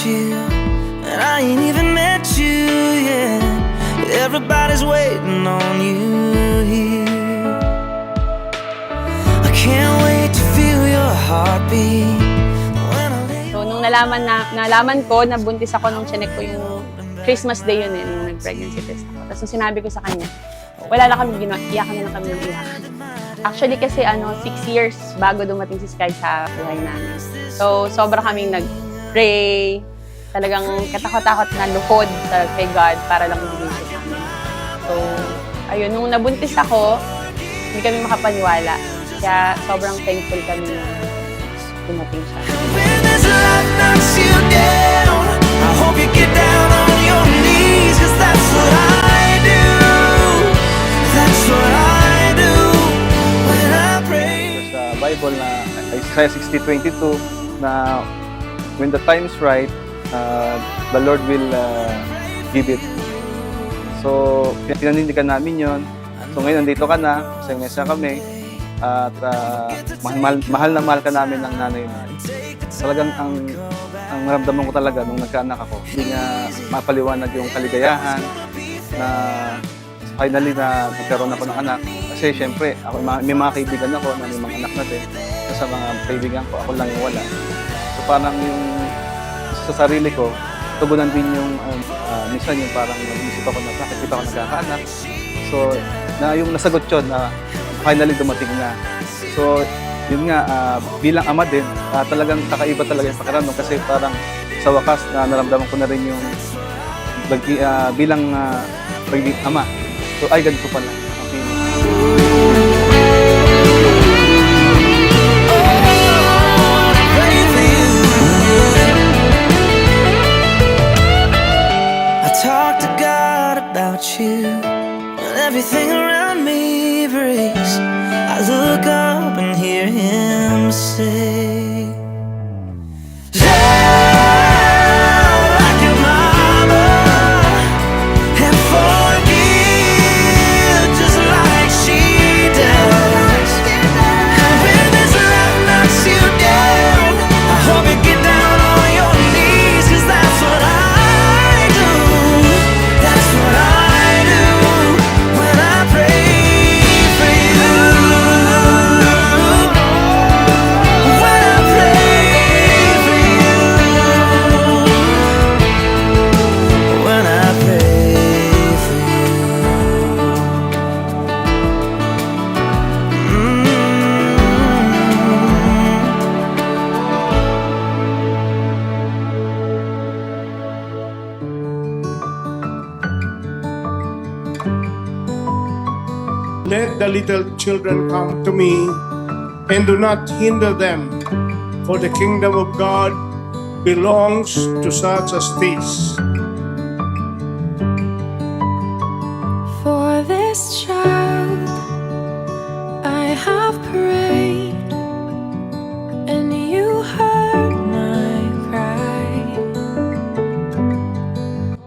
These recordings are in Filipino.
you, and I ain't even met you yet. Everybody's waiting on you here. I can't wait to feel your heartbeat. So, nung nalaman ko, nabuntis ako nung chinek ko yung Christmas Day yun nung nag-pregnancy test ako. Tapos nung sinabi ko sa kanya, wala na kami ginawa, iyakan na lang kami ng iyakan. Actually kasi 6 years bago dumating si Sky sa buhay namin. So, sobra kaming nag-pray, talagang katakot-takot na lukod kay God para lang ibigay siya sa amin. So, ayun, nung nabuntis ako, hindi kami makapaniwala. Kaya sobrang thankful kami na dumating siya. Bible na Isaiah 60:22 na when the time is right, the Lord will give it. So, pinanindigan namin yon. So, ngayon nandito ka na, masaya kami, at mahal na mahal ka namin ng nanay mo. Talagang ang naramdaman ko talaga nung nagkaanak ako, hindi nga mapaliwanag yung kaligayahan na finally na nagkaroon ako ng anak. Kasi syempre, may mga kaibigan ako na may mga anak natin. Sa mga kaibigan ko, ako lang yung wala. So parang yung sa sarili ko, tugunan din yung minsan yung parang nag-iisip ako na bakit di pa ako nagkakaanak. So yung nasagot yun na finally dumating na. So yun nga, bilang ama din, talagang kakaiba talaga yung pakiramdam kasi parang sa wakas na naramdaman ko na rin yung bilang pagiging ama. So ay ganito pala. Okay. I talk to God about you when everything around me breaks. I look up and hear Him say, Let the little children come to me, and do not hinder them, for the kingdom of God belongs to such as these. For this child I have prayed, and you heard my cry.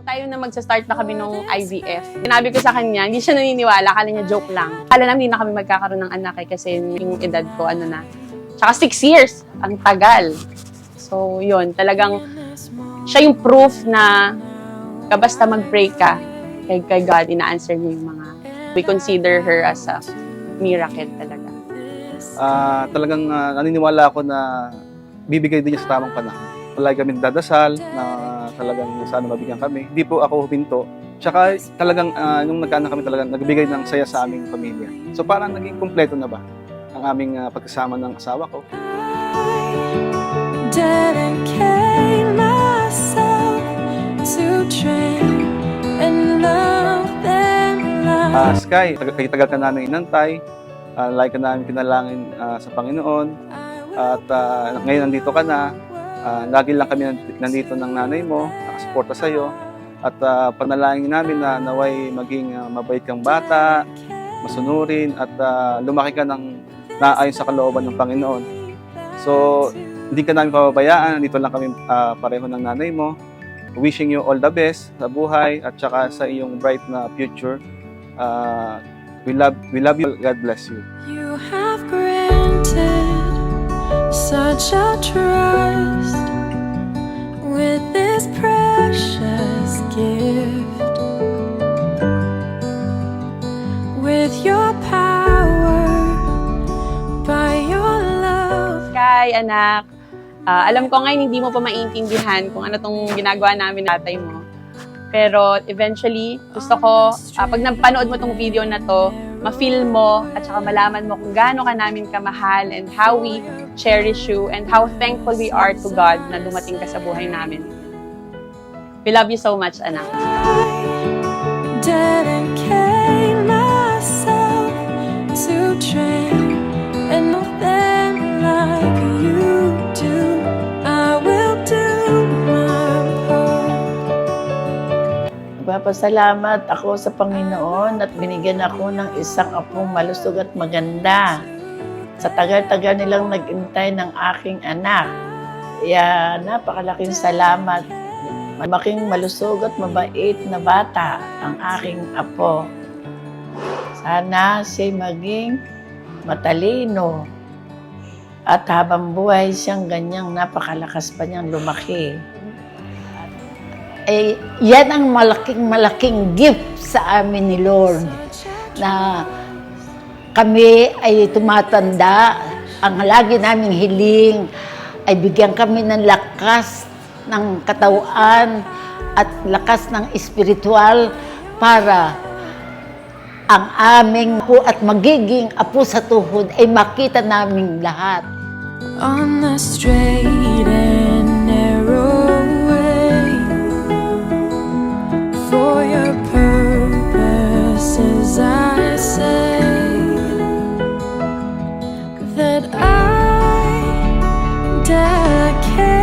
Tayo na magsa-start na kami nung IVF. Sinabi ko sa kanya, hindi siya naniniwala, akala niya joke lang. Akala namin hindi na kami magkakaroon ng anak kasi yung edad ko, tsaka 6 years, ang tagal. So, yun, talagang siya yung proof na basta mag-pray ka kay God, ina-answer niya yung mga, we consider her as a miracle talaga. Talagang naniniwala ako na bibigay din niya sa tamang panahon. Palagi kami nagdadasal na talagang sana mabigyan kami. Hindi po ako huminto. Tsaka talagang nung nagkaanak kami talagang nagbigay ng saya sa aming pamilya. So parang naging kumpleto na ba ang aming pagkasama ng asawa ko. Dedicate myself to train and love them love. Sky, tagal ka namin inantay. Lagi ka namin pinalangin sa Panginoon. At ngayon nandito ka na. Lagi lang kami nandito ng nanay mo, nakasuporta sa'yo. At panalangin namin na naway maging mabait kang bata, masunurin, at lumaki ka ng naayon sa kalooban ng Panginoon. So, hindi ka namin pababayaan, nandito lang kami pareho ng nanay mo. Wishing you all the best sa buhay at saka sa iyong bright na future. We love you. God bless you. You have granted such a trust with this anak. Alam ko ngayon hindi mo pa maintindihan kung ano tong ginagawa namin tatay mo. Pero eventually, gusto ko, pag napanood mo tong video na to, ma-feel mo at saka malaman mo kung gaano ka namin kamahal and how we cherish you and how thankful we are to God na dumating ka sa buhay namin. We love you so much, anak. Dedicate myself to train and know them like you do. I will do my part. Nagpapasalamat ako sa Panginoon at binigyan ako ng isang apong malusog at maganda. Sa tagal-tagal nilang nag-intay ng aking anak. Kaya napakalaking salamat. Malaking malusog at mabait na bata ang aking apo. Sana siya'y maging matalino at habang buhay siyang ganyang napakalakas pa niyang lumaki. Eh, yan ang malaking gift sa amin ni Lord na kami ay tumatanda. Ang lagi naming hiling ay bigyan kami ng lakas ng katawan at lakas ng espiritual para ang aming apo at magiging apo sa tuhod ay makita naming lahat. On the straight and narrow way, for your purposes I say that I dedicate